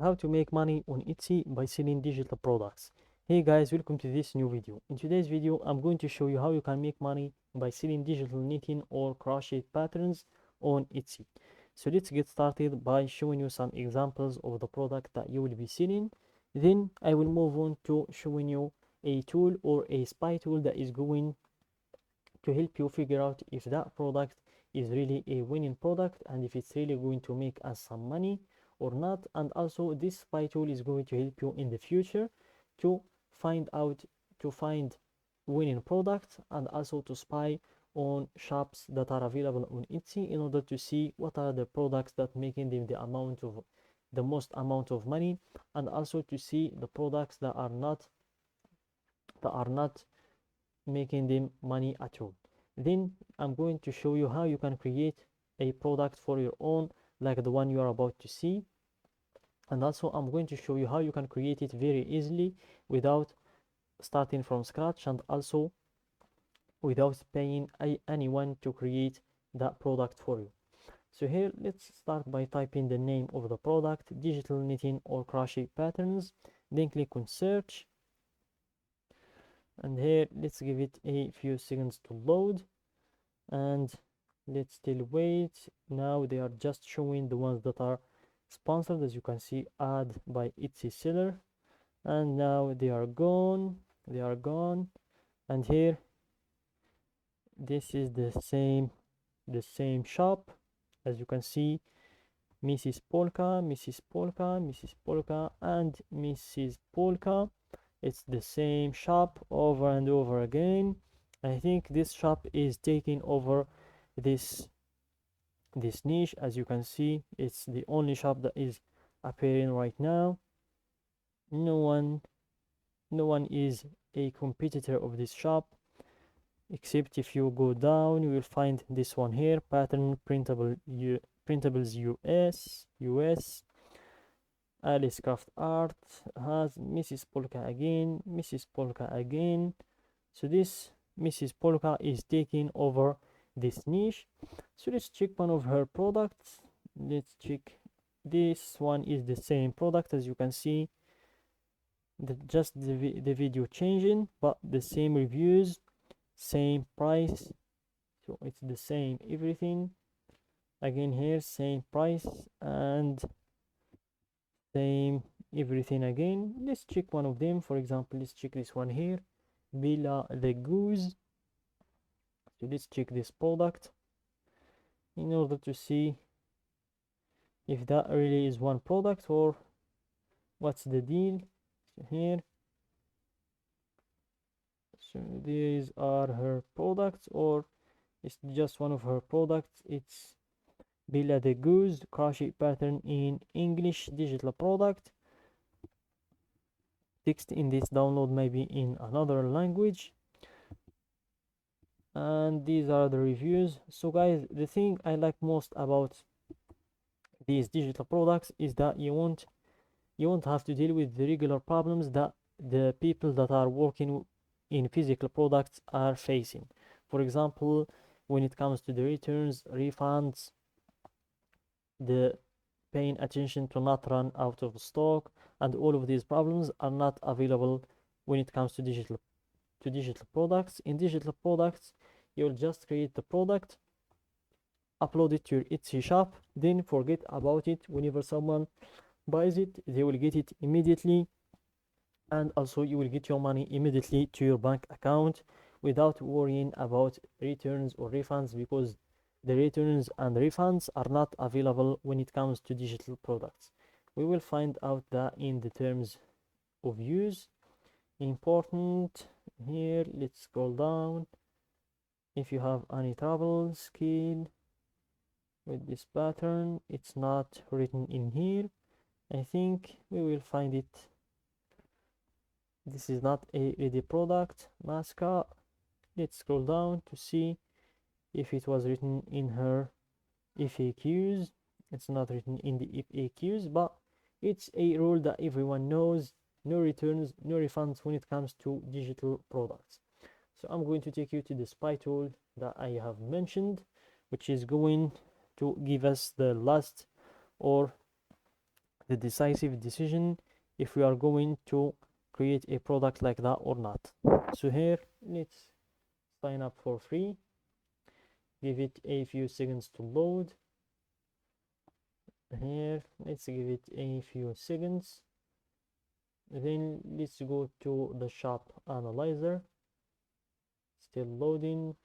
How to make money on Etsy by selling digital products. Hey guys, welcome to this new video. In today's video, I'm going to show you how you can make money by selling digital knitting or crochet patterns on Etsy. So let's get started by showing you some examples of the product that you will be selling. Then I will move on to showing you a tool or a spy tool that is going to help you figure out if that product is really a winning product and if it's really going to make us some money or not. And also this spy tool is going to help you in the future to find out to find winning products and also to spy on shops that are available on Etsy in order to see what are the products that making them the most amount of money, and also to see the products that are not making them money at all. Then I'm going to show you how you can create a product for your own, like the one you are about to see. And also I'm going to show you how you can create it very easily without starting from scratch, and also without paying anyone to create that product for you. So here, let's start by typing the name of the product, digital knitting or crochet patterns. Then click on search, and here let's give it a few seconds to load, and let's still wait. Now they are just showing the ones that are sponsored, as you can see, ad by Etsy seller, and now they are gone. And here, this is the same shop, as you can see, Mrs. Polka, Mrs. Polka, Mrs. Polka, and Mrs. Polka. It's the same shop over and over again. I think this shop is taking over this niche. As you can see, it's the only shop that is appearing right now. No one is a competitor of this shop, except if you go down, you will find this one here, pattern printables US. Alice Craft Art has Mrs. Polka again, Mrs. Polka again. So this Mrs. Polka is taking over this niche. So let's check one of her products. Let's check this one. Is the same product, as you can see, just the video changing, but the same reviews, same price. So it's the same everything. Again here, same price and same everything again. Let's check one of them. For example, let's check this one here, Bella the Goose. So let's check this product in order to see if that really is one product or what's the deal. So here, so these are her products, or it's just one of her products. It's Bella the Goose crochet pattern in English digital product. Text in this download maybe in another language. And these are the reviews. So guys, the thing I like most about these digital products is that you won't have to deal with the regular problems that the people that are working in physical products are facing. For example, when it comes to the returns, refunds, the paying attention to not run out of stock, and all of these problems are not available when it comes to digital products. In digital products, you'll just create the product, upload it to your Etsy shop, then forget about it. Whenever someone buys it, they will get it immediately, and also you will get your money immediately to your bank account without worrying about returns or refunds, because the returns and refunds are not available when it comes to digital products. We will find out that in the terms of use. Important here, let's scroll down. If you have any trouble skill with this pattern, it's not written in here. I think we will find it. This is not a ready product, masca. Let's scroll down to see if it was written in her FAQs. It's not written in the FAQs, but it's a rule that everyone knows: no returns, no refunds when it comes to digital products. So I'm going to take you to the spy tool that I have mentioned, which is going to give us the last or the decisive decision if we are going to create a product like that or not. So here, let's sign up for free, give it a few seconds to load. Here, let's give it a few seconds. Then let's go to the shop analyzer, still loading.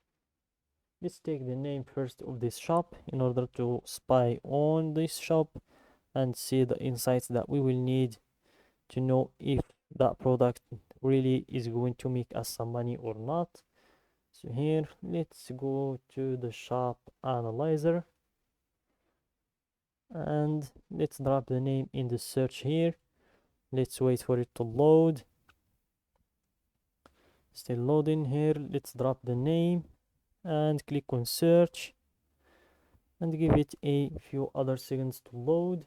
Let's take the name first of this shop in order to spy on this shop and see the insights that we will need to know if that product really is going to make us some money or not. So here, let's go to the shop analyzer and let's drop the name in the search here. Let's wait for it to load. Still loading. Here, let's drop the name and click on search and give it a few other seconds to load.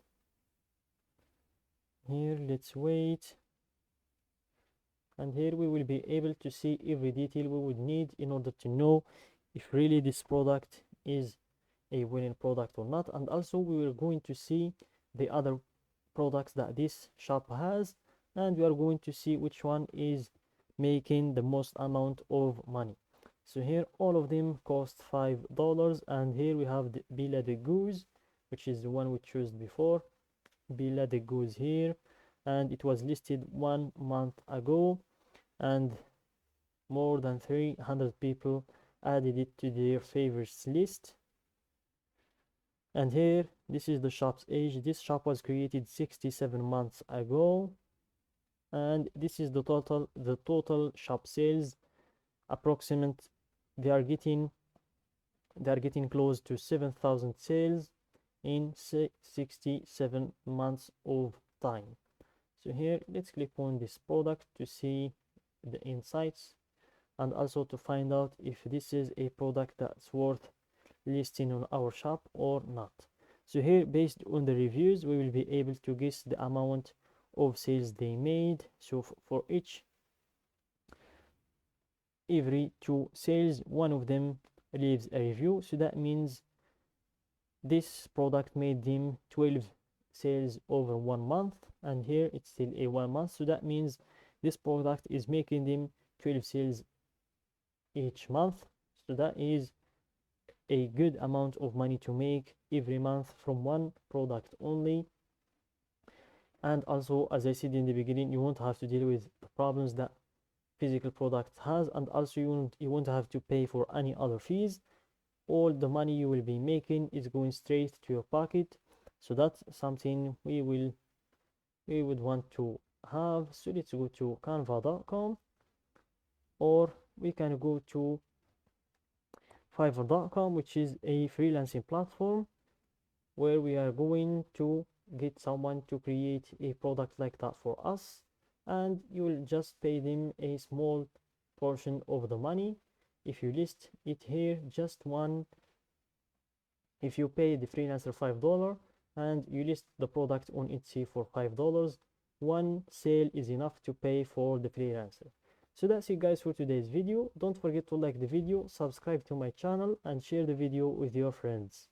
Here, let's wait, and here we will be able to see every detail we would need in order to know if really this product is a winning product or not. And also we are going to see the other products that this shop has, and we are going to see which one is making the most amount of money. So here all of them cost $5, and here we have the Bila the Goose, which is the one we chose before. Bila the Goose here, and it was listed 1 month ago, and more than 300 people added it to their favorites list. And here, this is the shop's age. This shop was created 67 months ago, and this is the total shop sales. Approximate, they are getting close to 7,000 sales in 67 months of time. So here, let's click on this product to see the insights and also to find out if this is a product that's worth listing on our shop or not. So here, based on the reviews, we will be able to guess the amount of sales they made. So for every 2 sales, one of them leaves a review. So that means this product made them 12 sales over 1 month, and here it's still a 1 month. So that means this product is making them 12 sales each month. So that is a good amount of money to make every month from one product only. And also, as I said in the beginning, you won't have to deal with the problems that physical product has, and also you won't have to pay for any other fees. All the money you will be making is going straight to your pocket. So that's something we would want to have. So let's go to canva.com, or we can go to fiverr.com, which is a freelancing platform where we are going to get someone to create a product like that for us, and you will just pay them a small portion of the money. If you list it here, just one, if you pay the freelancer $5 and you list the product on Etsy for $5, one sale is enough to pay for the freelancer. So that's it guys for today's video. Don't forget to like the video, subscribe to my channel, and share the video with your friends.